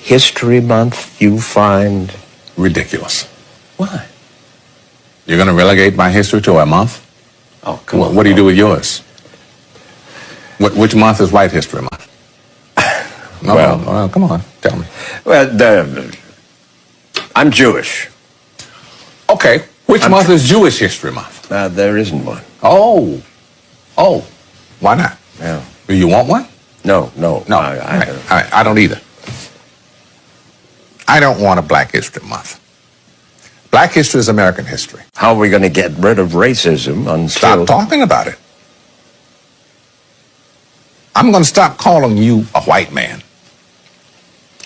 History Month you find ridiculous. Why? You're going to relegate my history to a month? Oh, come on. What do you do with yours? Which month is White History Month? No, well, come on, tell me. Well, I'm Jewish. Okay, which month is Jewish History Month? There isn't one. Oh, why not? Yeah. Do you want one? No. I don't either. I don't want a Black History Month. Black history is American history. How are we going to get rid of racism until... Stop talking about it. I'm going to stop calling you a white man.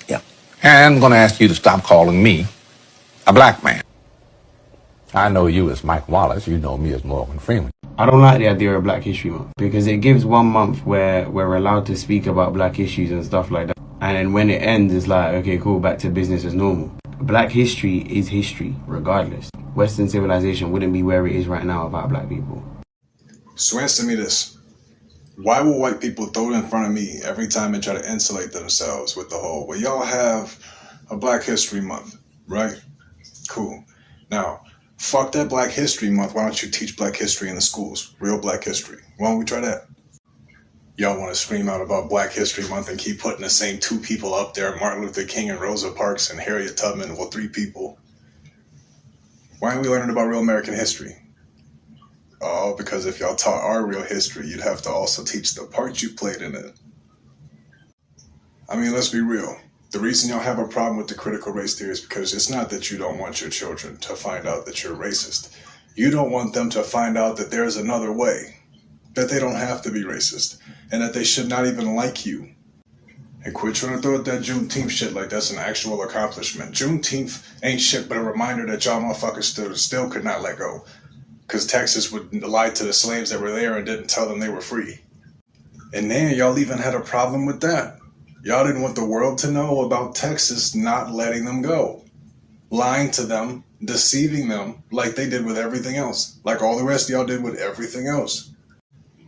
Yeah. And I'm going to ask you to stop calling me a black man. I know you as Mike Wallace. You know me as Morgan Freeman. I don't like the idea of Black History Month because it gives 1 month where we're allowed to speak about black issues and stuff like that. And then when it ends, it's like, okay, cool, back to business as normal. Black history is history, regardless. Western civilization wouldn't be where it is right now without black people. So answer me this. Why will white people throw it in front of me every time they try to insulate themselves with the whole, well, y'all have a Black History Month, right? Cool. Now, fuck that Black History Month. Why don't you teach black history in the schools? Real black history. Why don't we try that? Y'all want to scream out about Black History Month and keep putting the same 2 people up there, Martin Luther King and Rosa Parks and Harriet Tubman, well, 3 people. Why aren't we learning about real American history? Oh, because if y'all taught our real history, you'd have to also teach the part you played in it. I mean, let's be real. The reason y'all have a problem with the critical race theory is because it's not that you don't want your children to find out that you're racist. You don't want them to find out that there's another way, that they don't have to be racist, and that they should not even like you. And quit trying to throw at that Juneteenth shit like that's an actual accomplishment. Juneteenth ain't shit but a reminder that y'all motherfuckers still could not let go. Because Texas would lie to the slaves that were there and didn't tell them they were free. And then y'all even had a problem with that. Y'all didn't want the world to know about Texas not letting them go. Lying to them, deceiving them like they did with everything else. Like all the rest of y'all did with everything else.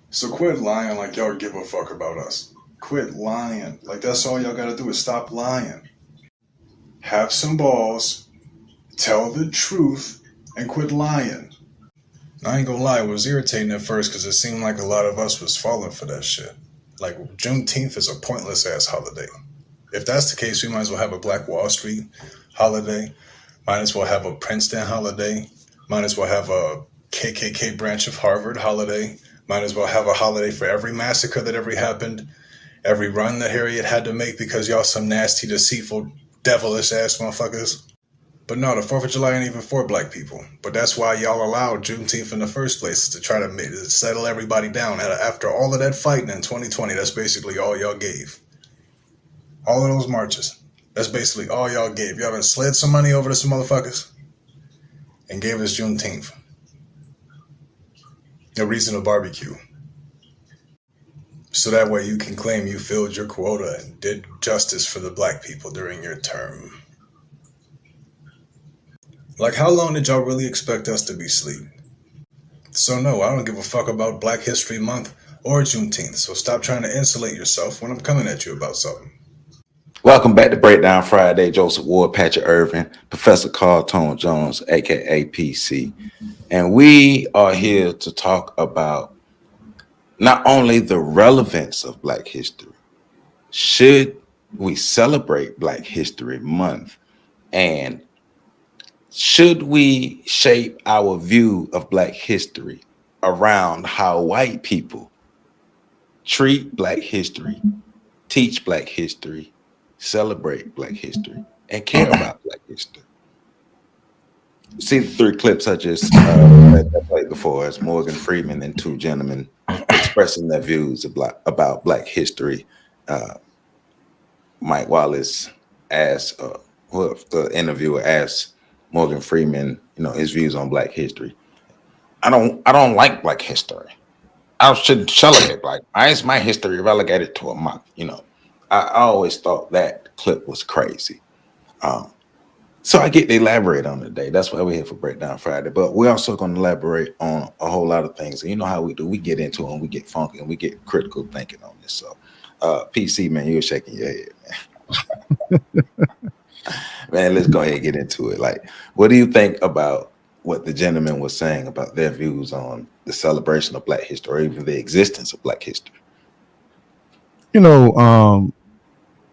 So quit lying like y'all give a fuck about us. Quit lying. Like that's all y'all gotta do is stop lying. Have some balls, tell the truth, and quit lying. I ain't gonna lie, it was irritating at first because it seemed like a lot of us was falling for that shit. Like, Juneteenth is a pointless ass holiday. If that's the case, we might as well have a Black Wall Street holiday. Might as well have a Princeton holiday. Might as well have a KKK branch of Harvard holiday. Might as well have a holiday for every massacre that ever happened. Every run that Harriet had to make because y'all some nasty, deceitful, devilish ass motherfuckers. But no, the 4th of July ain't even for black people. But that's why y'all allowed Juneteenth in the first place, is to try to settle everybody down. And after all of that fighting in 2020, that's basically all y'all gave. All of those marches, that's basically all y'all gave. Y'all been slid some money over to some motherfuckers and gave us Juneteenth. A reason to barbecue. So that way you can claim you filled your quota and did justice for the black people during your term. Like, how long did y'all really expect us to be asleep? So no, I don't give a fuck about Black History Month or Juneteenth, so stop trying to insulate yourself when I'm coming at you about something. Welcome back to Breakdown Friday. Joseph Ward, Patrick Irvin, Professor Carl Tone Jones, aka PC. And we are here to talk about not only the relevance of Black history, should we celebrate Black History Month, and should we shape our view of Black history around how white people treat Black history, teach Black history, celebrate Black history, and care about Black history? See the 3 clips I just played before. It's Morgan Freeman and 2 gentlemen expressing their views about Black history. Mike Wallace asked, the interviewer asked Morgan Freeman, his views on Black history. I don't like Black history. I shouldn't celebrate Black. Why is my history relegated to a month? I always thought that clip was crazy. So I get to elaborate on it today. That's why we're here for Breakdown Friday. But we're also going to elaborate on a whole lot of things. And you know how we do. We get into it and we get funky and we get critical thinking on this. So, PC, man, you're shaking your head, man. Man, let's go ahead and get into it. Like, what do you think about what the gentleman was saying about their views on the celebration of Black history, or even the existence of Black history? You know,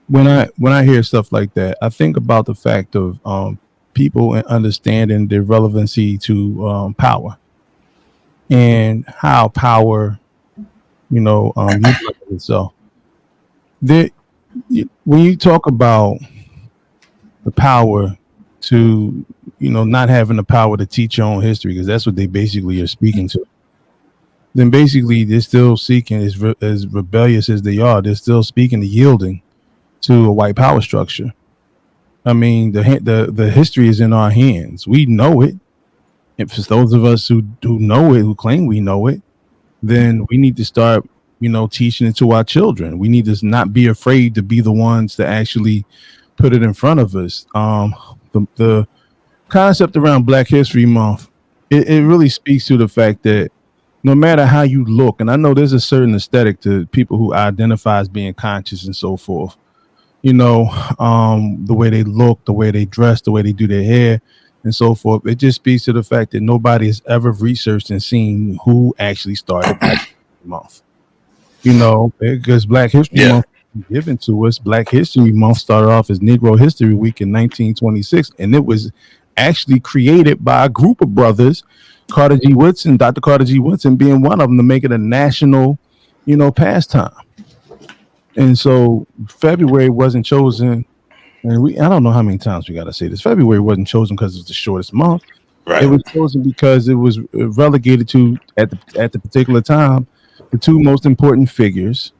when I hear stuff like that, I think about the fact of people and understanding the relevancy to power and how power, utilizes itself. There, when you talk about the power to, not having the power to teach your own history, because that's what they basically are speaking to, then basically they're still seeking, as rebellious as they are, they're still speaking to yielding to a white power structure. I mean, the history is in our hands. We know it. And for those of us who know it, who claim we know it, then we need to start, teaching it to our children. We need to not be afraid to be the ones to actually put it in front of us. The concept around Black History Month, it really speaks to the fact that no matter how you look, and I know there's a certain aesthetic to people who identify as being conscious and so forth, the way they look, the way they dress, the way they do their hair and so forth. It just speaks to the fact that nobody has ever researched and seen who actually started Black History Month. Because Black History Month was given to us. Black History Month started off as Negro History Week in 1926, and it was actually created by a group of brothers, Carter G. Woodson, Dr. Carter G. Woodson being one of them, to make it a national, pastime. And so February wasn't chosen, and I don't know how many times we got to say this. February wasn't chosen because it's the shortest month. Right. It was chosen because it was relegated to, at the particular time, the two most important figures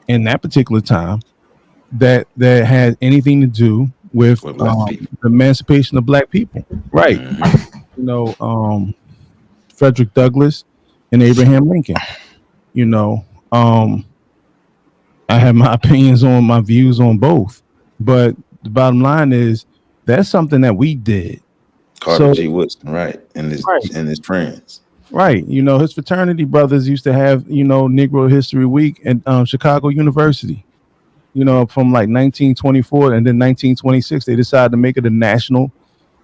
in that particular time that had anything to do with the emancipation of Black people. Right. Frederick Douglass and Abraham Lincoln. I have my opinions on, my views on both, but the bottom line is that's something that we did. Carter G. Woodson, right, and his friends. Right. His fraternity brothers used to have, Negro History Week at Chicago University, from like 1924, and then 1926, they decided to make it a national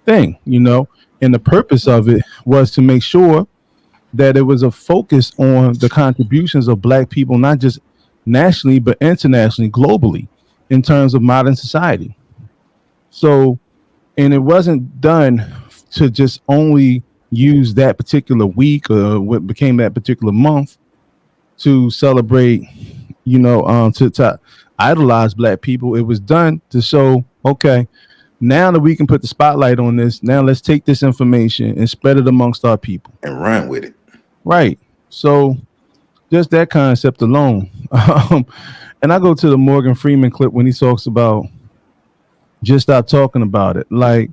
thing, and the purpose of it was to make sure that it was a focus on the contributions of Black people, not just nationally, but internationally, globally, in terms of modern society. So, and it wasn't done to just only use that particular week or what became that particular month to celebrate, to idolize Black people. It was done to show, okay, now that we can put the spotlight on this, now let's take this information and spread it amongst our people and run with it. Right. So just that concept alone. And I go to the Morgan Freeman clip when he talks about just stop talking about it. Like,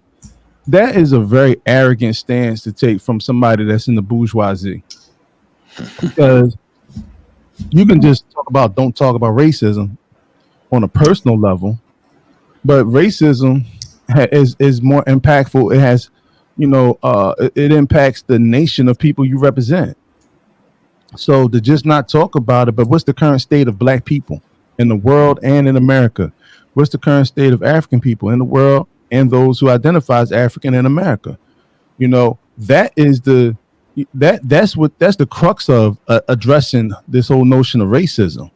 that is a very arrogant stance to take from somebody that's in the bourgeoisie, because you can just don't talk about racism on a personal level, but racism is more impactful. It has, it impacts the nation of people you represent. So to just not talk about it, but what's the current state of Black people in the world and in America? What's the current state of African people in the world and those who identify as African in America? That is that's the crux of addressing this whole notion of racism.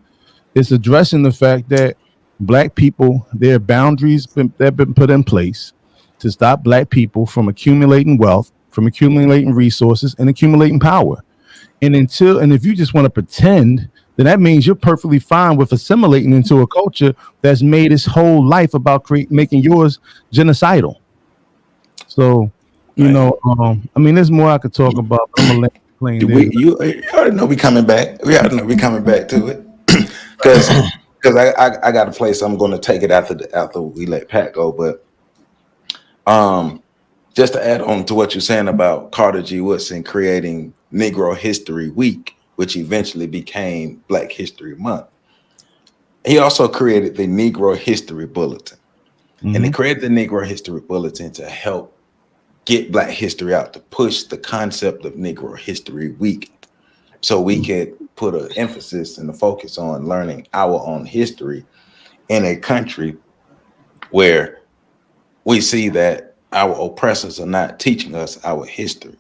It's addressing the fact that Black people, their boundaries that have been put in place to stop Black people from accumulating wealth, from accumulating resources, and accumulating power. And if you just want to pretend, then that means you're perfectly fine with assimilating into a culture that's made its whole life about making yours genocidal. So, I mean, there's more I could talk about. But I'm gonna let you play. You already know we coming back. We already know we coming back to it, because I got a place. I'm going to take it after we let Pat go. But just to add on to what you're saying about Carter G. Woodson creating Negro History Week, which eventually became Black History Month. He also created the Negro History Bulletin. Mm-hmm. And he created the Negro History Bulletin to help get Black history out, to push the concept of Negro History Week, so we could put an emphasis and a focus on learning our own history in a country where we see that our oppressors are not teaching us our history.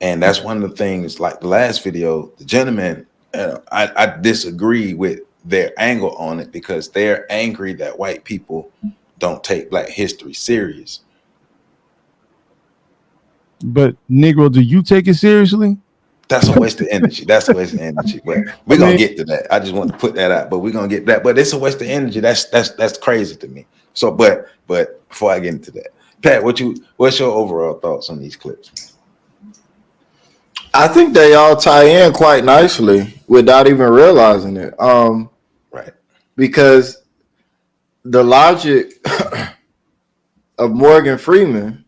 And that's one of the things, like the last video, the gentleman, I disagree with their angle on it because they're angry that white people don't take Black history serious. But Negro, do you take it seriously? That's a waste of energy. That's a waste of energy. But we're gonna get to that. I just want to put that out. But we're gonna get that. But it's a waste of energy. That's crazy to me. So, but before I get into that, Pat, what's your overall thoughts on these clips? I think they all tie in quite nicely without even realizing it. Right. Because the logic of Morgan Freeman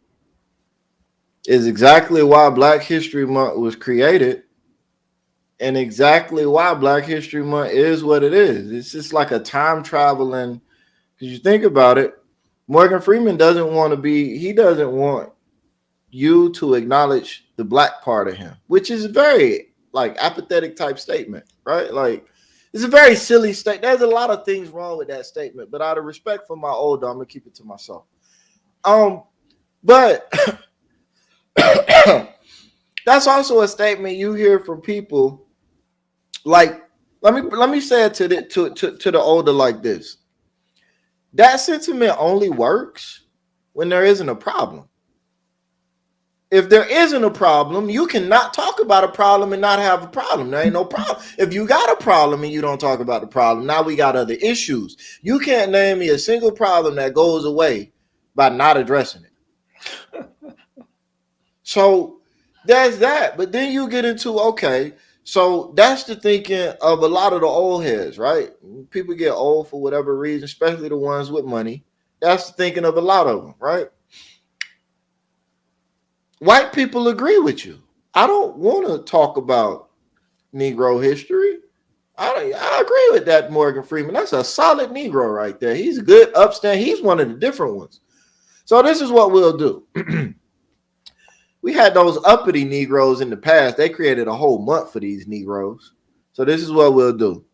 is exactly why Black History Month was created and exactly why Black History Month is what it is. It's just like a time traveling, because you think about it, Morgan Freeman doesn't want you to acknowledge the Black part of him, which is a very like apathetic type statement, right? Like it's a very silly statement. There's a lot of things wrong with that statement, but out of respect for my older, I'm gonna keep it to myself. But that's also a statement you hear from people. Like, let me say it to the older like this. That sentiment only works when there isn't a problem. If there isn't a problem, you cannot talk about a problem and not have a problem. There ain't no problem. If you got a problem and you don't talk about the problem, now we got other issues. You can't name me a single problem that goes away by not addressing it. So there's that. But then you get into, okay, so that's the thinking of a lot of the old heads, right? People get old for whatever reason, especially the ones with money. That's the thinking of a lot of them, right? White people agree with you. I don't want to talk about Negro history. I agree with that, Morgan Freeman. That's a solid Negro right there. He's a good upstand. He's one of the different ones. So this is what we'll do. We had those uppity Negroes in the past. They created a whole month for these Negroes. So this is what we'll do.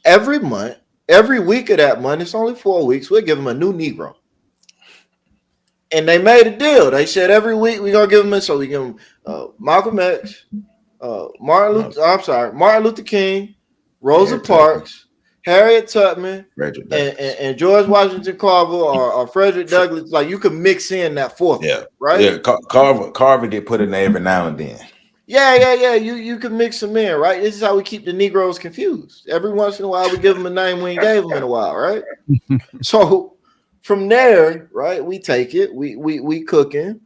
Every month, every week of that month, it's only 4 weeks, we'll give them a new Negro. And they made a deal. They said every week we're gonna give them so we give them Malcolm X, Martin Luther King, Rosa Parks, Harriet Tubman, and George Washington Carver or Frederick Douglass. Like you can mix in that fourth, right? Yeah, Carver get put in there every now and then. Yeah. You can mix them in, right? This is how we keep the Negroes confused. Every once in a while, we give them a name we ain't gave them in a while, right? So from there, right, we take it, we cooking,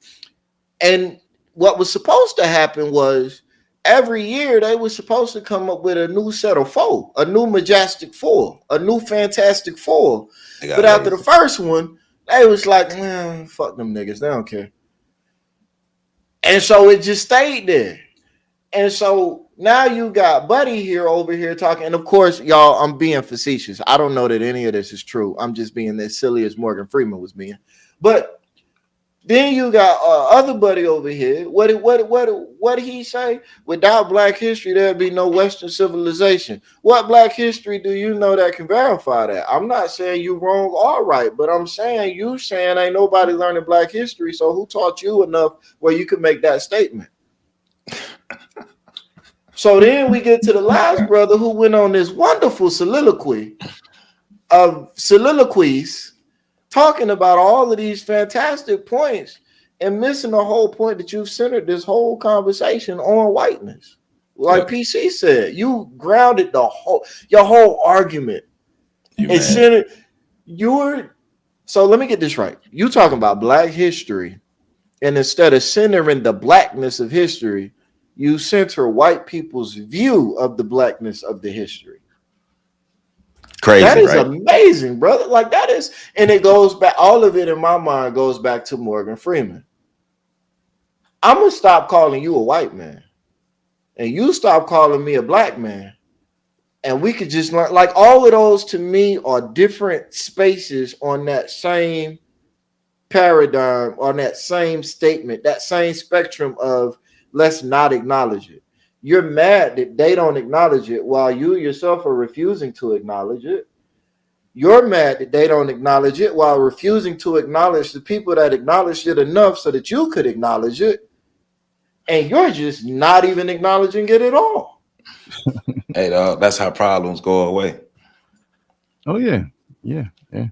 and what was supposed to happen was every year they were supposed to come up with a new set of four, a new majestic four, a new fantastic four. But after the first one, they was like, fuck them niggas, they don't care. And so it just stayed there. And so now you got Buddy here over here talking. And of course, y'all, I'm being facetious. I don't know that any of this is true. I'm just being as silly as Morgan Freeman was being. But then you got other Buddy over here. What did he say? Without Black history, there'd be no Western civilization. What Black history do you know that can verify that? I'm not saying you wrong or right, but I'm saying you saying ain't nobody learning Black history. So who taught you enough where you could make that statement? So then we get to the last brother who went on this wonderful soliloquies talking about all of these fantastic points and missing the whole point that you've centered this whole conversation on whiteness. Like PC said, you grounded your whole argument. So let me get this right. You talking about Black history, and instead of centering the Blackness of history, you center white people's view of the Blackness of the history. Crazy, that is right? Amazing, brother. Like that is, and it goes back, all of it in my mind goes back to Morgan Freeman. I'm gonna stop calling you a white man, and you stop calling me a Black man, and we could just learn. Like all of those to me are different spaces on that same paradigm, on that same statement, that same spectrum of let's not acknowledge it. You're mad that they don't acknowledge it while you yourself are refusing to acknowledge it. You're mad that they don't acknowledge it while refusing to acknowledge the people that acknowledged it enough so that you could acknowledge it. And you're just not even acknowledging it at all. Hey, dog, that's how problems go away. Oh yeah, yeah, yeah.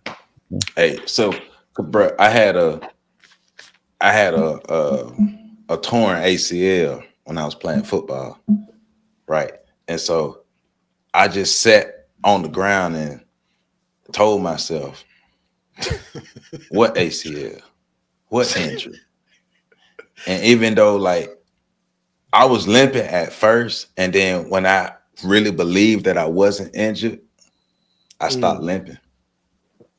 Hey, so, bro, I had a torn ACL when I was playing football, right? And so I just sat on the ground and told myself, what ACL, what injury? And even though like I was limping at first, and then when I really believed that I wasn't injured, I stopped limping.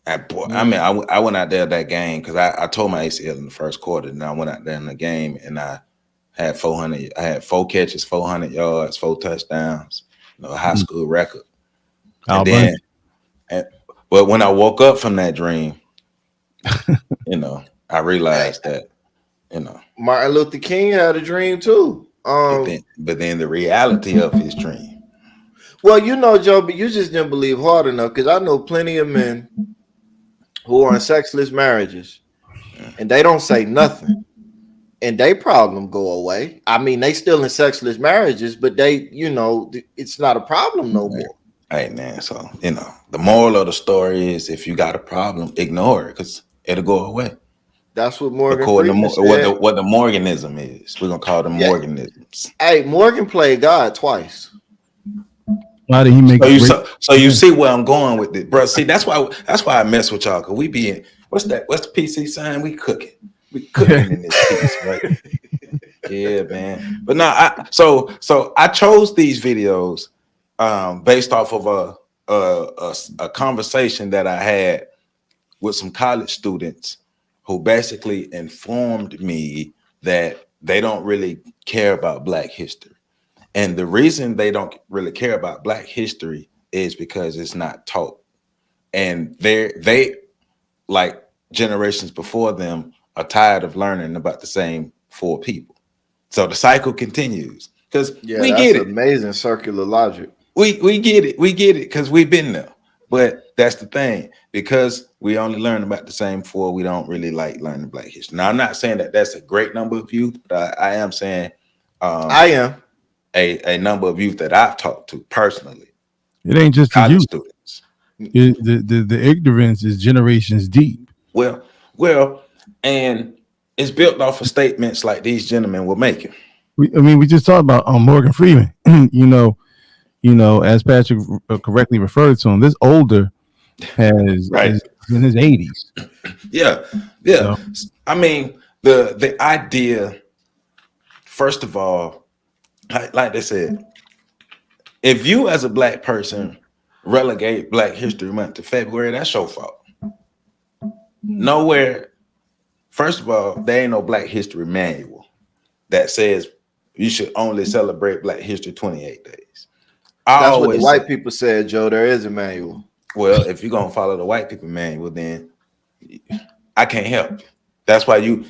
And boy, I mean, I went out there that game because I tore my ACL in the first quarter, and I went out there in the game and I had 400. I had 4 catches, 400 yards, 4 touchdowns, a high school record. And then, but when I woke up from that dream, I realized that, Martin Luther King had a dream too. but then the reality of his dream. Well, Joe, but you just didn't believe hard enough, because I know plenty of men who are in sexless marriages and they don't say nothing and they problem go away. I mean, they still in sexless marriages, but they, it's not a problem no more. Hey man, so the moral of the story is if you got a problem, ignore it because it'll go away. That's what Morgan According Freeman said. what the Morganism is. We're gonna call them Morganisms. Hey, Morgan played God twice. Why did he make so you see where I'm going with it, bro? See, that's why I mess with y'all, because we be in what's the PC sign? We cooking in this piece, right? Yeah, man. But now so I chose these videos based off of a conversation that I had with some college students who basically informed me that they don't really care about Black history. And the reason they don't really care about Black history is because it's not taught. And they like generations before them are tired of learning about the same 4 people. So the cycle continues because we get it. Amazing circular logic. We get it. We get it because we've been there. But that's the thing, because we only learn about the same 4, we don't really like learning Black history. Now, I'm not saying that that's a great number of youth, but I am saying I am a number of youth that I've talked to personally. It ain't just the youth. Students. The ignorance is generations deep. Well, and it's built off of statements like these gentlemen were making. We just talked about Morgan Freeman. As Patrick correctly referred to him, this older is in his 80s. Yeah. I mean, the idea, first of all, like they said, if you as a Black person relegate Black History Month to February, that's your fault. Nowhere. First of all, there ain't no Black History manual that says you should only celebrate Black History 28 days. That's what the white people said, Joe. There is a manual. Well, if you're gonna follow the white people manual, then I can't help you. That's why you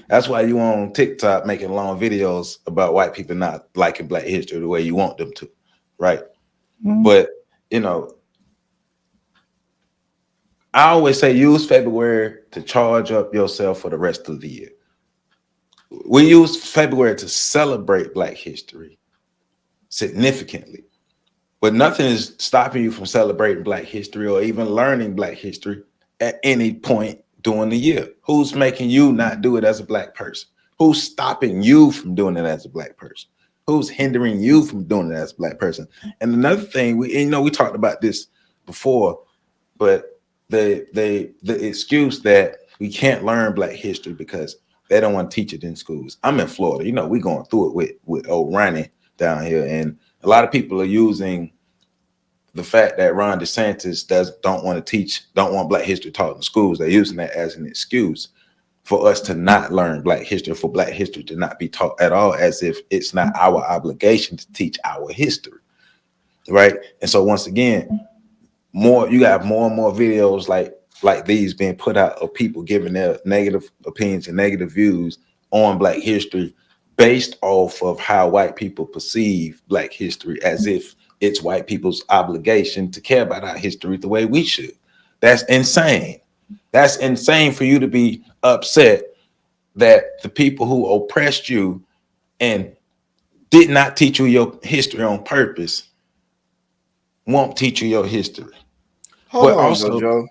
on TikTok making long videos about white people not liking Black history the way you want them to, right? Mm-hmm. But I always say use February to charge up yourself for the rest of the year. We use February to celebrate Black history significantly, but nothing is stopping you from celebrating Black history or even learning Black history at any point during the year. Who's making you not do it as a Black person? Who's stopping you from doing it as a Black person? Who's hindering you from doing it as a Black person? And another thing, we talked about this before, but the excuse that we can't learn Black history because they don't want to teach it in schools. I'm in Florida. We're going through it with old Ronnie down here, and a lot of people are using the fact that Ron DeSantis don't want Black history taught in schools. They're using that as an excuse for us to not learn Black history, for Black history to not be taught at all, as if it's not our obligation to teach our history, right? And so once again, you have more and more videos like these being put out of people giving their negative opinions and negative views on Black history based off of how white people perceive Black history, as if it's white people's obligation to care about our history the way we should. That's insane. That's insane for you to be upset that the people who oppressed you and did not teach you your history on purpose won't teach you your history. Hold But on, though, also, Joe.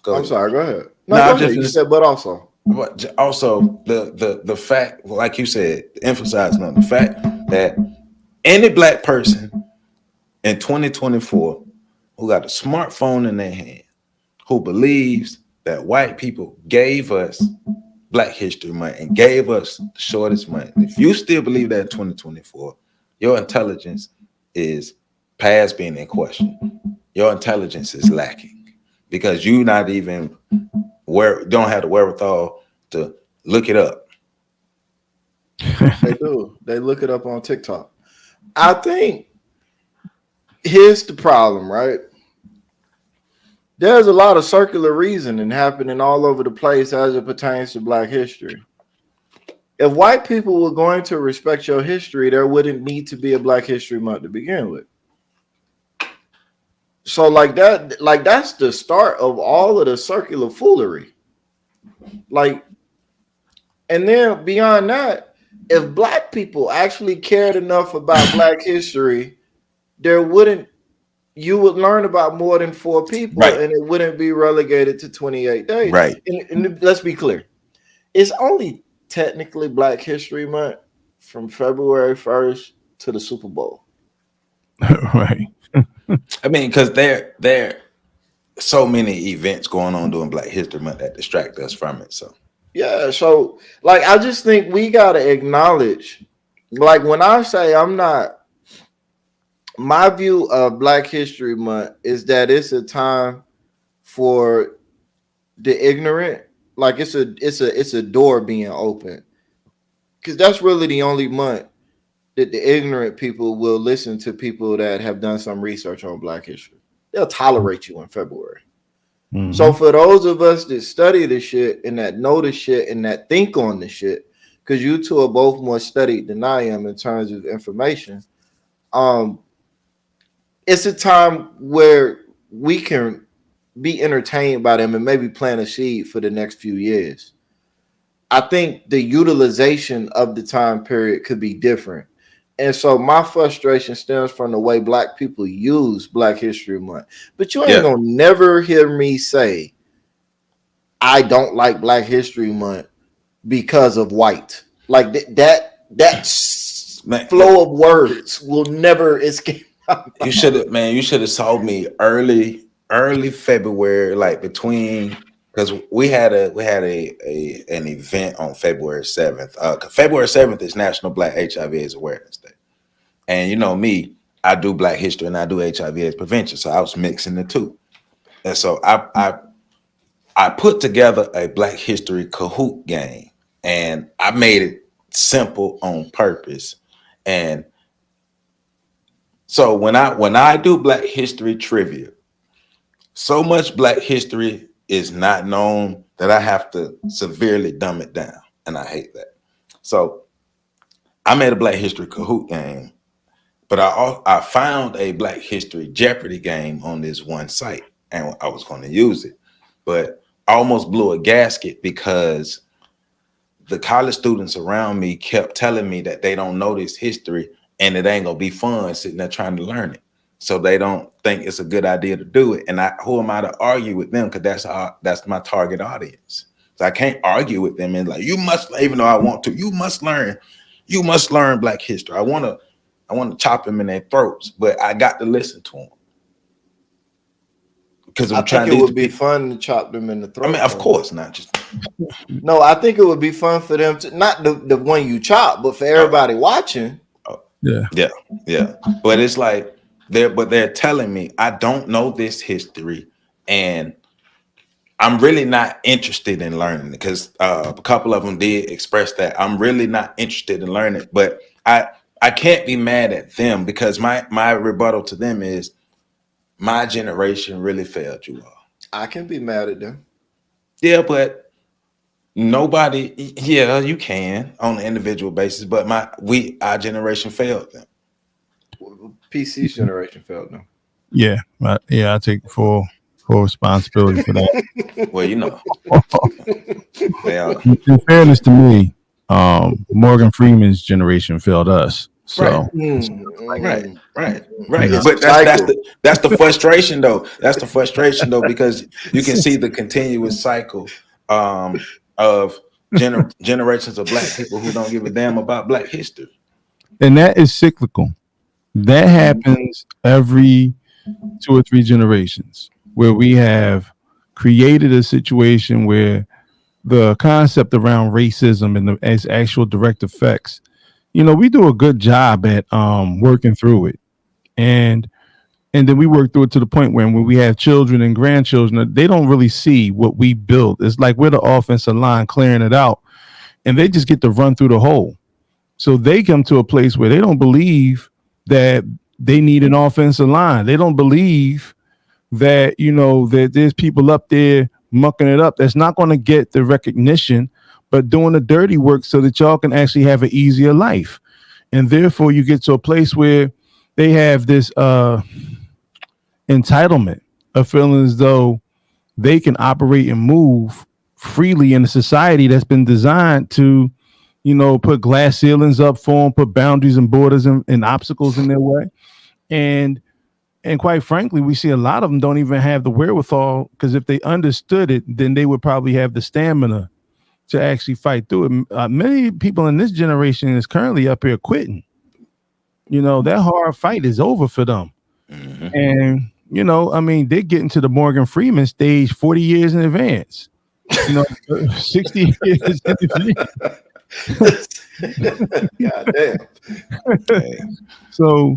go I'm ahead. sorry. Go ahead. No, No, go I'm ahead. just You gonna said, but also. But also the fact, like you said, emphasizing on the fact that any black person in 2024 who got a smartphone in their hand, who believes that white people gave us Black History Month and gave us the shortest month, if you still believe that in 2024, your intelligence is past being in question. Your intelligence is lacking because you not even don't have the wherewithal to look it up. They do. They look it up on TikTok. I think here's the problem, right? There's a lot of circular reasoning happening all over the place as it pertains to Black history. If white people were going to respect your history, there wouldn't need to be a Black History Month to begin with. So that's the start of all of the circular foolery. And then beyond that, if Black people actually cared enough about Black history, you would learn about more than 4 people, Right. and it wouldn't be relegated to 28 days. Right. And let's be clear. It's only technically Black History Month from February 1st to the Super Bowl. Right. I mean, because there are so many events going on during Black History Month that distract us from it. So Yeah, so I just think we gotta acknowledge, when I say my view of Black History Month is that it's a time for the ignorant. It's a door being opened, because that's really the only month that the ignorant people will listen to people that have done some research on Black history. They'll tolerate you in February. Mm-hmm. So for those of us that study the shit and that know the shit and that think on the shit, because you two are both more studied than I am in terms of information, it's a time where we can be entertained by them and maybe plant a seed for the next few years. I think the utilization of the time period could be different. And so my frustration stems from the way Black people use Black History Month. But you ain't gonna never hear me say I don't like Black History Month because of white. That flow of words will never escape. you should have saw me early February, because we had an event on February 7th. February 7th is National Black HIV/AIDS Awareness Day. And you know me, I do Black history and I do HIV/AIDS prevention. So I was mixing the two. And so I put together a Black History Kahoot game, and I made it simple on purpose. And so when I do Black history trivia, so much Black history is not known that I have to severely dumb it down. And I hate that. So I made a Black History Kahoot game, but I found a Black History Jeopardy game on this one site, and I was going to use it, but I almost blew a gasket because the college students around me kept telling me that they don't know this history and it ain't gonna be fun sitting there trying to learn it. So they don't think it's a good idea to do it. And who am I to argue with them? Because that's my target audience. So I can't argue with them and you must, even though I want to, you must learn Black history. I want to chop them in their throats, but I got to listen to them. Because I think it would be fun to chop them in the throat. I mean, of course, not just. No, I think it would be fun for them to, not the one you chop, but for everybody watching. Yeah. But it's like they're telling me I don't know this history, and I'm really not interested in learning, because a couple of them did express that I'm really not interested in learning. But I can't be mad at them, because my rebuttal to them is my generation really failed you all. I can be mad at them. Yeah, but nobody. Yeah, you can on an individual basis, but our generation failed them. PC's generation failed them. Yeah, I take full full responsibility for that. Well, they are. In fairness to me, Morgan Freeman's generation failed us. So Right. Yeah. But that's the frustration though. That's the frustration though, because you can see the continuous cycle of generations of black people who don't give a damn about black history. And that is cyclical. That happens every 2 or 3 generations, where we have created a situation where the concept around racism and as actual direct effects, we do a good job at working through it, and then we work through it to the point where when we have children and grandchildren, they don't really see what we built. It's like we're the offensive line clearing it out, and they just get to run through the hole. So they come to a place where they don't believe that they need an offensive line. They don't believe that, that there's people up there mucking it up that's not going to get the recognition, but doing the dirty work so that y'all can actually have an easier life. And therefore you get to a place where they have this entitlement of feeling as though they can operate and move freely in a society that's been designed to, put glass ceilings up for them, put boundaries and borders and obstacles in their way. And quite frankly, we see a lot of them don't even have the wherewithal, because if they understood it, then they would probably have the stamina to actually fight through it. Many people in this generation is currently up here quitting. That hard fight is over for them. Mm-hmm. And, they're getting to the Morgan Freeman stage 40 years in advance. 60 years in advance. God damn. So,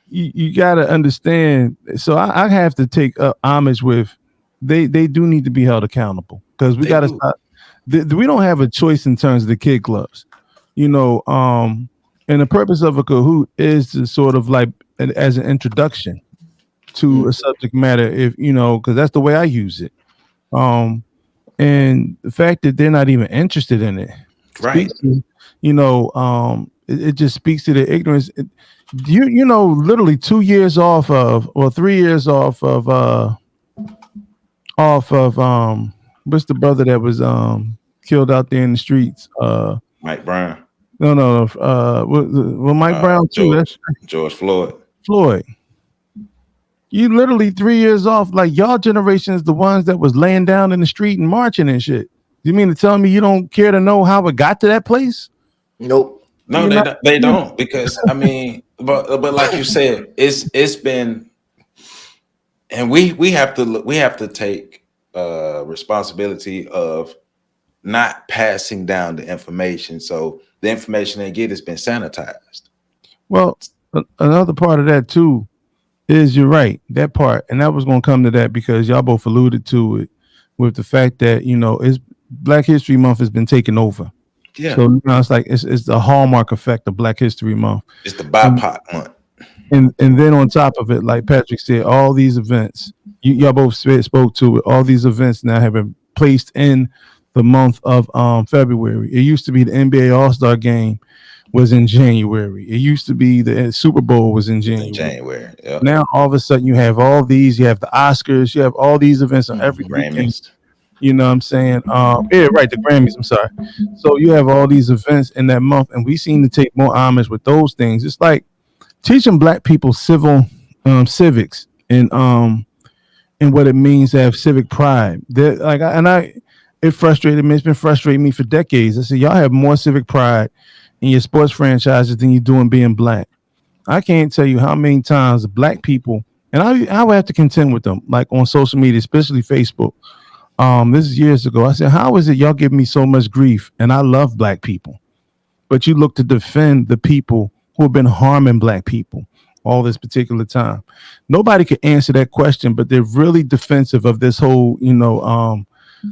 you got to understand. So I have to take homage with, they do need to be held accountable, because we got to stop. We don't have a choice in terms of the kid clubs, and the purpose of a Kahoot is to sort of like as an introduction to a subject matter, if because that's the way I use it. And the fact that they're not even interested in it, right? To, it just speaks to the ignorance. Literally 2 years off of, or 3 years off of what's the brother that was killed out there in the streets? Mike Brown. No. Well, Mike Brown too. George Floyd. You literally 3 years off. Like, y'all generation is the ones that was laying down in the street and marching and shit. You mean to tell me you don't care to know how it got to that place? Nope. No, they don't, because but like you said, it's been, and we have to take responsibility of not passing down the information, so the information they get has been sanitized. Well, another part of that too is, you're right, that part, and that was going to come to that, because y'all both alluded to it with the fact that it's Black History Month has been taken over. Yeah. So it's like it's the Hallmark Effect of Black History Month. It's the BIPOC month. And then on top of it, like Patrick said, all these events, y'all both spoke to it. All these events now have been placed in the month of February. It used to be the NBA All-Star Game was in January. It used to be the Super Bowl was in January. Yep. Now all of a sudden you have all these. You have the Oscars. You have all these events on every weekend. You know what I'm saying? Yeah, right, the Grammys, I'm sorry. So you have all these events in that month, and we seem to take more homage with those things. It's like teaching Black people civics and what it means to have civic pride. It frustrated me. It's been frustrating me for decades. I said, y'all have more civic pride in your sports franchises than you do in being Black. I can't tell you how many times Black people, and I would have to contend with them, like on social media, especially Facebook. This is years ago. I said, how is it y'all give me so much grief? And I love Black people, but you look to defend the people who have been harming Black people all this particular time. Nobody could answer that question, but they're really defensive of this whole,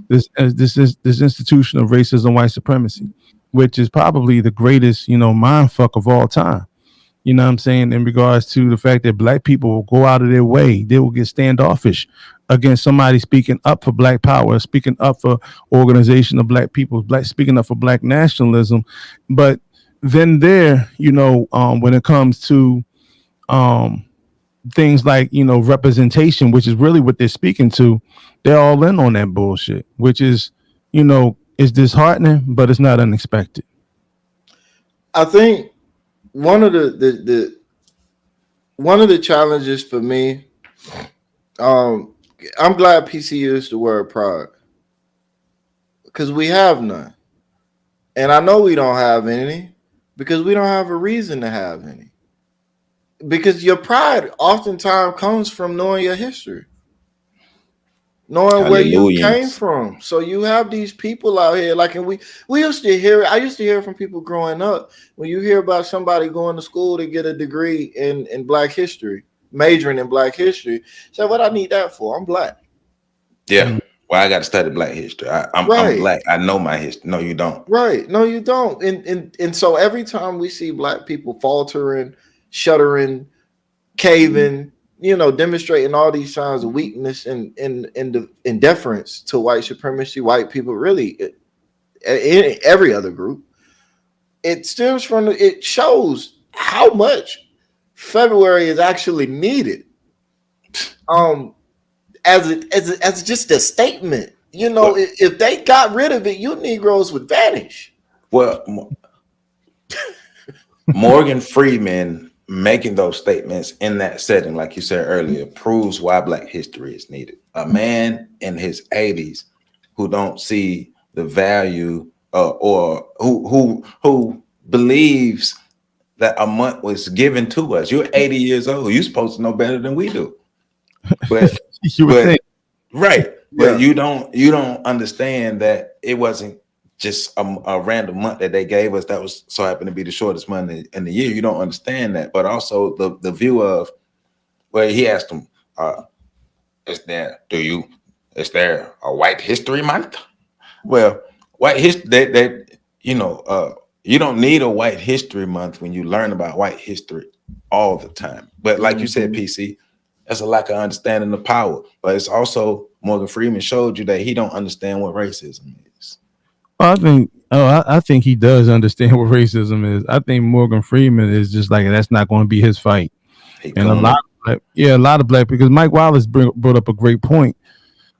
this institution of racism, white supremacy, which is probably the greatest, mind fuck of all time. You know what I'm saying? In regards to the fact that Black people will go out of their way. They will get standoffish against somebody speaking up for Black power, speaking up for organization of Black people, speaking up for Black nationalism. But then when it comes to, things like, representation, which is really what they're speaking to, they're all in on that bullshit, which is, is disheartening, but it's not unexpected. I think one of the challenges for me, I'm glad PC used the word pride, because we have none. And I know we don't have any because we don't have a reason to have any. Because your pride oftentimes comes from knowing your history, knowing where you came from. So you have these people out here, like, and we used to hear, I used to hear from people growing up, when you hear about somebody going to school to get a degree in Black history, majoring in Black history, so what I need that for? I'm Black. Yeah. Well, I got to study Black history. I'm Black. I know my history. No, you don't. Right. No, you don't. And so every time we see Black people faltering, shuddering, caving, demonstrating all these signs of weakness and indifference to white supremacy, white people, really, in every other group, it stems from, it shows how much February is actually needed. As just a statement, if they got rid of it, you Negroes would vanish. Well, Morgan Freeman making those statements in that setting, like you said earlier, proves why Black history is needed. A man in his 80s who don't see the value, or who believes that a month was given to us. You're 80 years old. You're supposed to know better than we do. But you would think. Right. Yeah. But you don't understand that it wasn't just a random month that they gave us that was so happened to be the shortest month in the year. You don't understand that. But also the view of, well, he asked him, is there a White History Month? Well, white history, you don't need a White History Month when you learn about white history all the time. But like you said, PC, that's a lack of understanding of power. But it's also, Morgan Freeman showed you that he don't understand what racism is. I think he does understand what racism is. I think Morgan Freeman is just like, that's not going to be his fight. And a lot of Black, because Mike Wallace brought up a great point.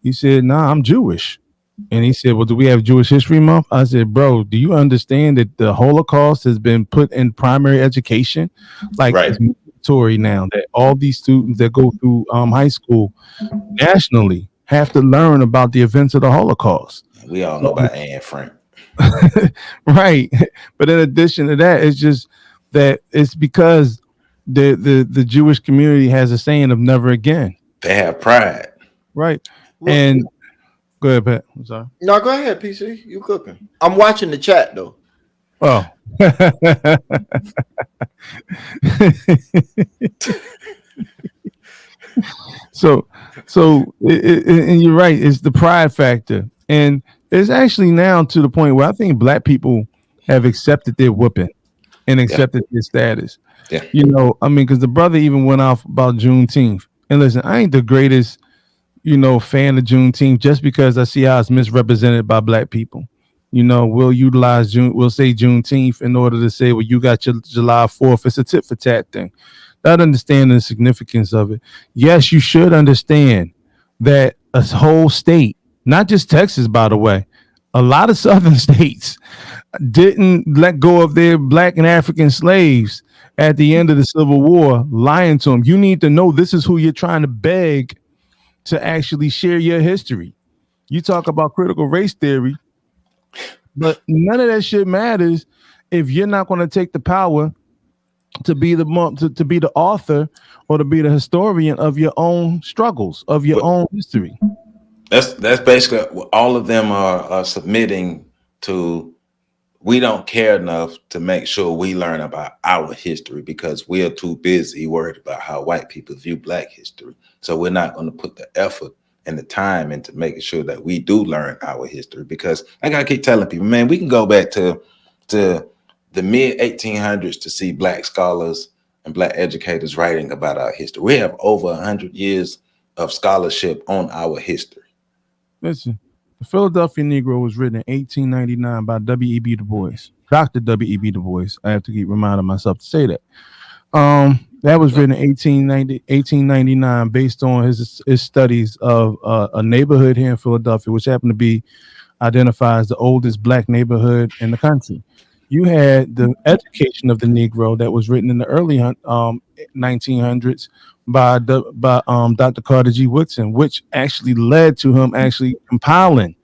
He said, "Nah, I'm Jewish." And he said, "Well, do we have Jewish History Month?" I said, "Bro, do you understand that the Holocaust has been put in primary education? Like, right. It's mandatory now that all these students that go through high school nationally have to learn about the events of the Holocaust." We all know about Anne Frank. Right. But in addition to that, it's just that it's because the Jewish community has a saying of never again. They have pride. Right. And go ahead, Pat. I'm sorry. No, go ahead, PC. You cooking. I'm watching the chat though. Oh. So and you're right, it's the pride factor. And it's actually now to the point where I think Black people have accepted their whooping and accepted their status. Yeah. Because the brother even went off about Juneteenth. And listen, I ain't the greatest, fan of Juneteenth just because I see how it's misrepresented by Black people. We'll say Juneteenth in order to say, well, you got your July 4th. It's a tit for tat thing. Not understanding the significance of it. Yes, you should understand that a whole state, not just Texas, by the way, a lot of southern states didn't let go of their Black and African slaves at the end of the Civil War, lying to them. You need to know this is who you're trying to beg to actually share your history. You talk about critical race theory, but none of that shit matters if you're not going to take the power to be the author or to be the historian of your own struggles, of your own history. That's basically what all of them are submitting to. We don't care enough to make sure we learn about our history because we are too busy worried about how white people view Black history. So we're not going to put the effort and the time into making sure that we do learn our history, because I gotta keep telling people, man, we can go back to the mid 1800s to see Black scholars and Black educators writing about our history. We have over 100 years of scholarship on our history. Listen, the Philadelphia Negro was written in 1899 by W.E.B. Du Bois, Dr. W.E.B. Du Bois. I have to keep reminding myself to say that. That was written in 1899 based on his studies of a neighborhood here in Philadelphia, which happened to be identified as the oldest black neighborhood in the country. You had the education of the Negro that was written in the early 1900s by Dr. Carter G. Woodson, which actually led to him actually compiling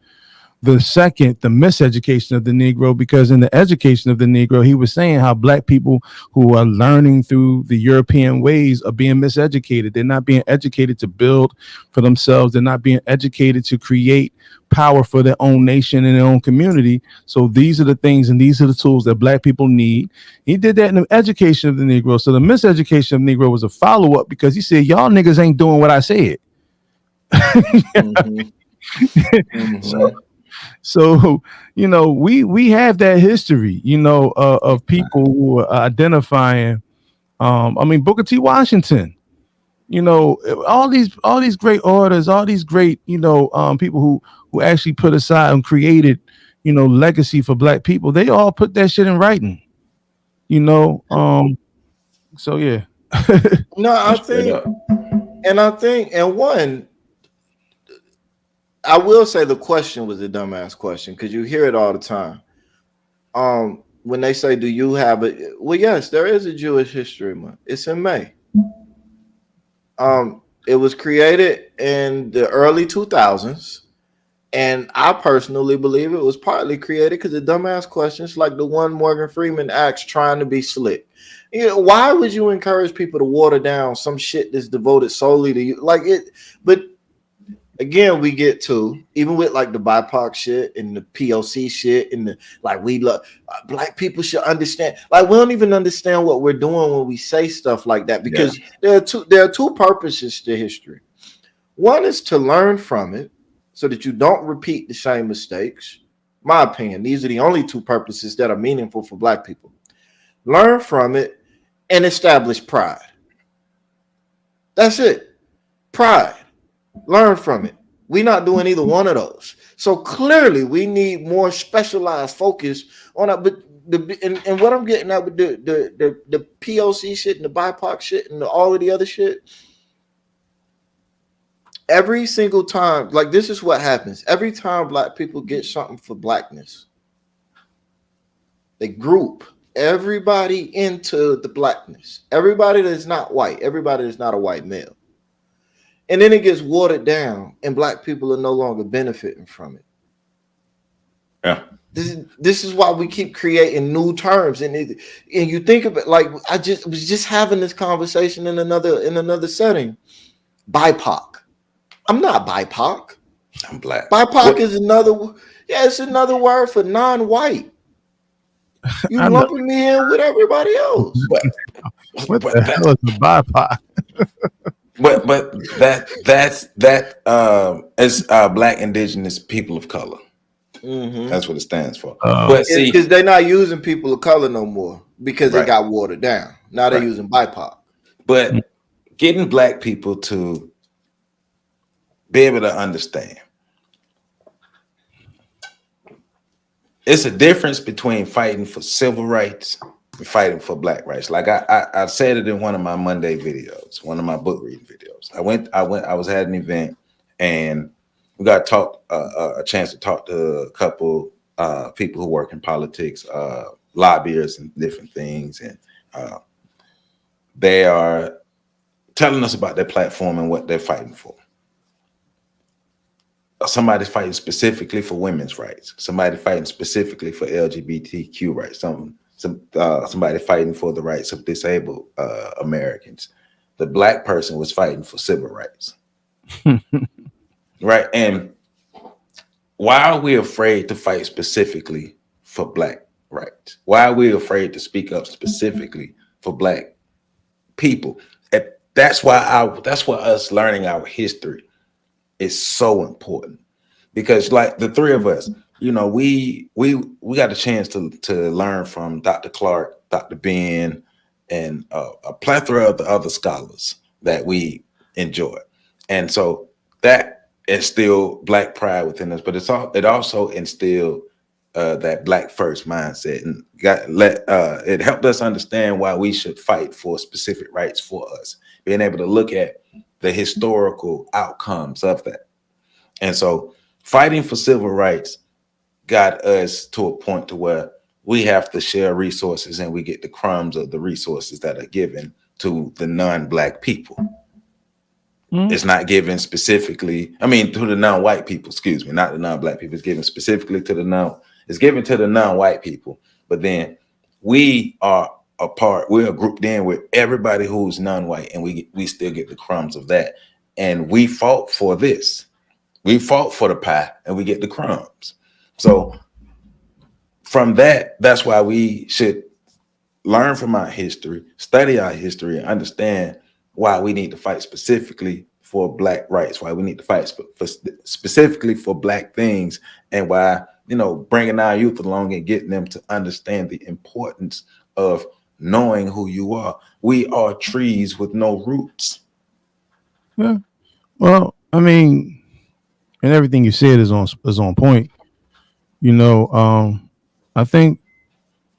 the miseducation of the Negro, because in the education of the Negro, he was saying how black people who are learning through the European ways are being miseducated. They're not being educated to build for themselves. They're not being educated to create power for their own nation and their own community. So these are the things and these are the tools that black people need. He did that in the education of the Negro. So the miseducation of the Negro was a follow-up, because he said, y'all niggas ain't doing what I said. Mhm. Mhm. So, we have that history, of people who are identifying. Booker T. Washington, all these great orators, all these great, people who actually put aside and created, legacy for black people. They all put that shit in writing, So yeah. No, I Straight think, up. and one, I will say the question was a dumbass question, because you hear it all the time. When they say, "Do you have it?" Well, yes, there is a Jewish History Month. It's in May. It was created in the early 2000s, and I personally believe it was partly created because of dumbass questions like the one Morgan Freeman asked, trying to be slick. Why would you encourage people to water down some shit that's devoted solely to you? Like it, but again, we get to, even with like the BIPOC shit and the POC shit and the like, we love black people should understand. Like, we don't even understand what we're doing when we say stuff like that, because there are two purposes to history. One is to learn from it so that you don't repeat the same mistakes. My opinion, these are the only two purposes that are meaningful for black people. Learn from it and establish pride. That's it. Pride. Learn from it. We're not doing either one of those. So clearly we need more specialized focus on it. But and what I'm getting at with the POC shit and the BIPOC shit and all of the other shit, every single time, like, this is what happens. Every time black people get something for blackness, they group everybody into the blackness. Everybody that's not white, everybody that's not a white male. And then it gets watered down, and black people are no longer benefiting from it. Yeah. This is why we keep creating new terms. And you think of it, like, I was just having this conversation in another setting. BIPOC. I'm not BIPOC. I'm black. BIPOC is it's another word for non-white. You lumping me in with everybody else. What the hell is the BIPOC? But that is Black Indigenous People of Color. Mm-hmm. That's what it stands for. But see, because they're not using people of color no more, because it got watered down. Now they're using BIPOC. But getting black people to be able to understand, it's a difference between fighting for civil rights and fighting for black rights. Like I said it in one of my Monday videos, one of my book reading videos. I was at an event, and we got a chance to talk to a couple people who work in politics, lobbyists and different things, and they are telling us about their platform and what they're fighting for. Somebody's fighting specifically for women's rights. Somebody fighting specifically for LGBTQ rights. Somebody fighting for the rights of disabled Americans. The black person was fighting for civil rights. Right. And why are we afraid to fight specifically for black rights? Why are we afraid to speak up specifically for black people? And that's why us learning our history is so important, because like the three of us, we got a chance to learn from Dr. Clark, Dr. Ben, and a plethora of the other scholars that we enjoy. And so that instilled black pride within us, but it also instilled that black first mindset, and it helped us understand why we should fight for specific rights for us, being able to look at the historical outcomes of that. And so fighting for civil rights got us to a point to where we have to share resources, and we get the crumbs of the resources that are given to the non-black people. It's not given specifically, to the non-white people, excuse me, not the non-black people. It's given specifically to it's given to the non-white people. But then we are we're grouped in with everybody who's non-white, and we still get the crumbs of that. And we fought for this. We fought for the pie, and we get the crumbs. So from that's why we should learn from our history, study our history, and understand why we need to fight specifically for black rights, why we need to fight specifically for black things, and why, bringing our youth along and getting them to understand the importance of knowing who you are. We are trees with no roots. Yeah. Well, and everything you said is on point. I think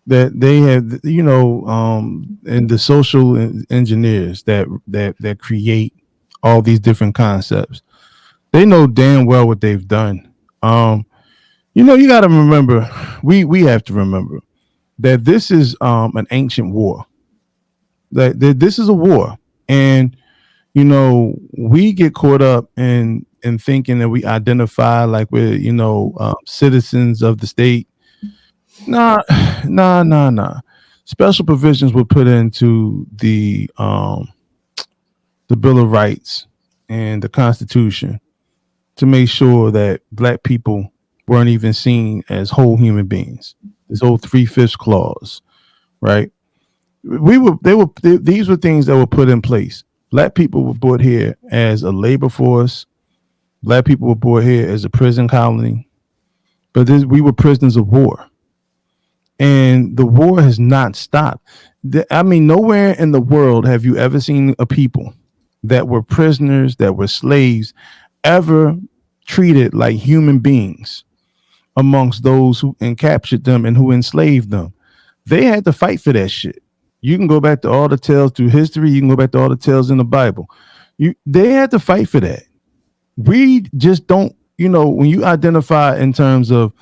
that they have, and the social engineers that create all these different concepts, they know damn well what they've done. You got to remember, we have to remember that this is an ancient war. That this is a war, and we get caught up in thinking that we identify like we're citizens of the state. Nah. Special provisions were put into the Bill of Rights and the Constitution to make sure that black people weren't even seen as whole human beings. This whole 3/5 clause, right? These were things that were put in place. Black people were brought here as a labor force. Black people were brought here as a prison colony, but we were prisoners of war. And the war has not stopped. Nowhere in the world have you ever seen a people that were prisoners, that were slaves, ever treated like human beings amongst those who captured them and who enslaved them. They had to fight for that shit. You can go back to all the tales through history. You can go back to all the tales in the Bible. They had to fight for that. We just don't, when you identify in terms of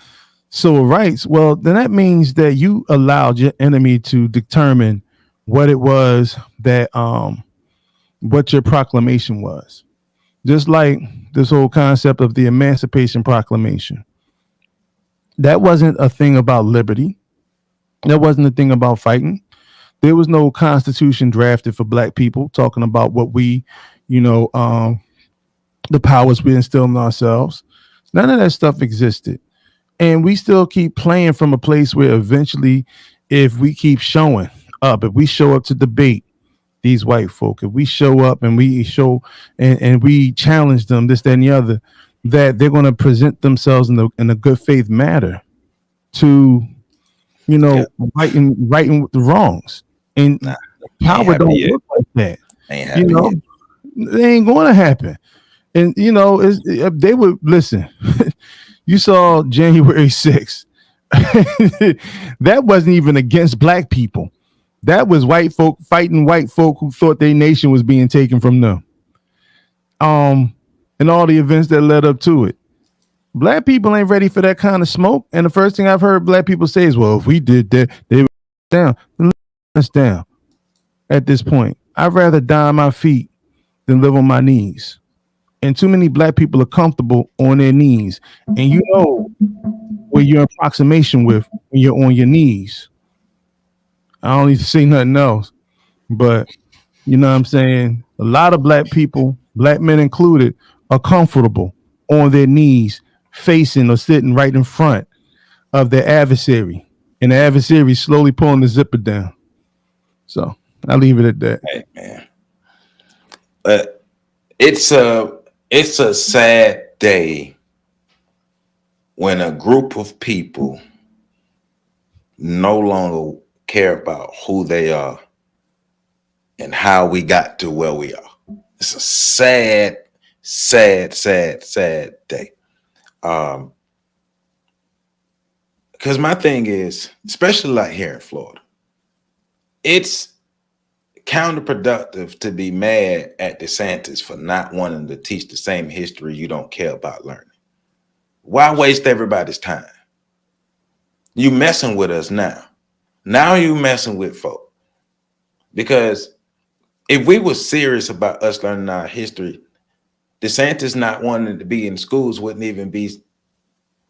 civil rights, well, then that means that you allowed your enemy to determine what it was that what your proclamation was. Just like this whole concept of the Emancipation Proclamation. That wasn't a thing about liberty. That wasn't a thing about fighting. There was no constitution drafted for black people talking about what we, the powers we instill in ourselves. None of that stuff existed. And we still keep playing from a place where eventually, if we keep showing up, if we show up to debate these white folk, if we show up and we show and we challenge them, this, that, and the other, that they're going to present themselves in a good faith manner to, righting the wrongs. And power don't work like that. They ain't going to happen. And they would listen. You saw January 6th. That wasn't even against black people. That was white folk fighting white folk who thought their nation was being taken from them. And all the events that led up to it. Black people ain't ready for that kind of smoke. And the first thing I've heard black people say is, well, if we did that, they would down. Then let us down. At this point, I'd rather die on my feet than live on my knees. And too many black people are comfortable on their knees. And where you're in approximation with when you're on your knees. I don't need to say nothing else. But you know what I'm saying? A lot of black people, black men included, are comfortable on their knees, facing or sitting right in front of their adversary. And the adversary is slowly pulling the zipper down. So I'll leave it at that. Hey, man. But it's a sad day when a group of people no longer care about who they are and how we got to where we are. It's a sad, sad, sad, sad day. Because my thing is, especially like here in Florida, it's counterproductive to be mad at DeSantis for not wanting to teach the same history you don't care about learning. Why waste everybody's time? You messing with us now. Now you messing with folk. Because if we were serious about us learning our history, DeSantis not wanting to be in schools wouldn't even be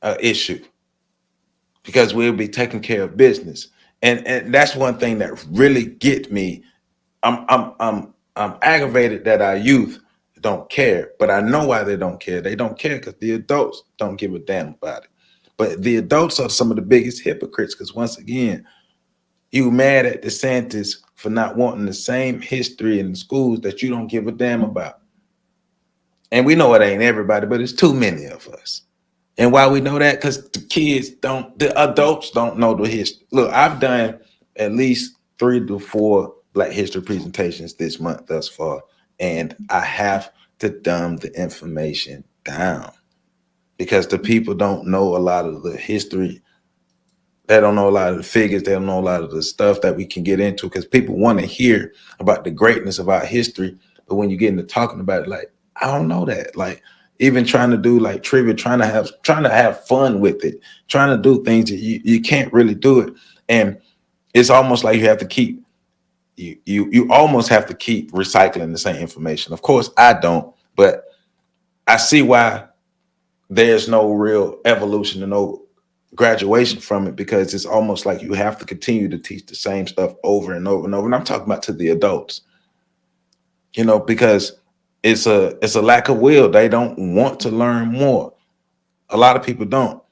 an issue, because we'll be taking care of business. And that's one thing that really gets me. I'm aggravated that our youth don't care, but I know why they don't care. They don't care because the adults don't give a damn about it. But the adults are some of the biggest hypocrites, because once again, you mad at DeSantis for not wanting the same history in the schools that you don't give a damn about. And we know it ain't everybody, but it's too many of us. And why we know that? Because the adults don't know the history. Look, I've done at least 3 to 4 Black History presentations this month thus far, and I have to dumb the information down because the people don't know a lot of the history. They don't know a lot of the figures. They don't know a lot of the stuff that we can get into, because people want to hear about the greatness of our history. But when you get into talking about it, like, I don't know that. Like, even trying to do like trivia, trying to have fun with it, trying to do things that you can't really do it. And it's almost like you have to keep, you almost have to keep recycling the same information. Of course, I don't, but I see why there's no real evolution and no graduation from it, because it's almost like you have to continue to teach the same stuff over and over and over. And I'm talking about to the adults, because it's a lack of will. They don't want to learn more. A lot of people don't.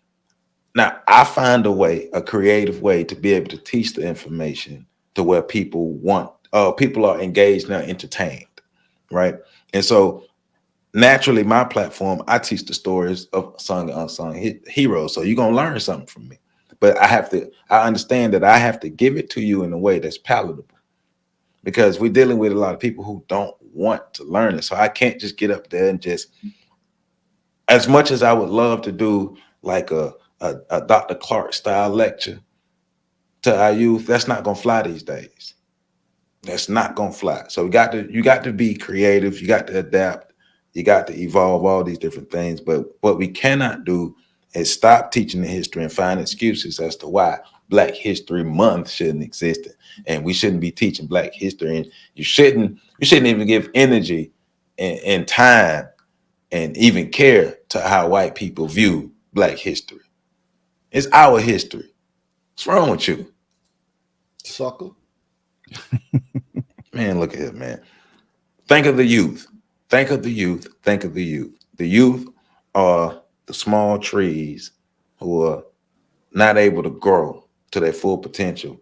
Now, I find a creative way to be able to teach the information to where people are engaged and entertained, right? And so naturally, my platform, I teach the stories of sung and unsung heroes. So you're gonna learn something from me. But I understand that I have to give it to you in a way that's palatable, because we're dealing with a lot of people who don't want to learn it. So I can't just get up there and just, as much as I would love to do like a Dr. Clark style lecture to our youth, that's not gonna fly these days. That's not gonna fly. So you got to be creative, you got to adapt, you got to evolve, all these different things. But what we cannot do is stop teaching the history and find excuses as to why Black History Month shouldn't exist, and we shouldn't be teaching Black history. And you shouldn't even give energy and time and even care to how white people view Black history. It's our history. What's wrong with you, sucker? Man, look at it, man. Think of the youth. Think of the youth. Think of the youth. The youth are the small trees who are not able to grow to their full potential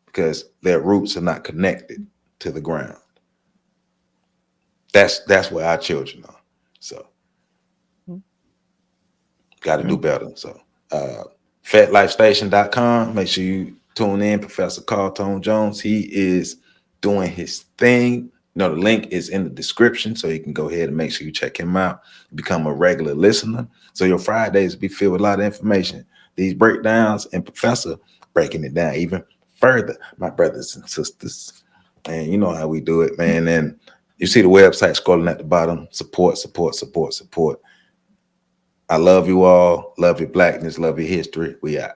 because their roots are not connected to the ground. That's where our children are. So got to do better. So FetLifeStation.com. Make sure you tune in. Professor Carl Tone Jones. He is doing his thing. The link is in the description, so you can go ahead and make sure you check him out. Become a regular listener, so your Fridays be filled with a lot of information. These breakdowns and Professor breaking it down even further, my brothers and sisters. And you know how we do it, man. And you see the website scrolling at the bottom. Support, support, support, support. I love you all. Love your Blackness. Love your history. We out.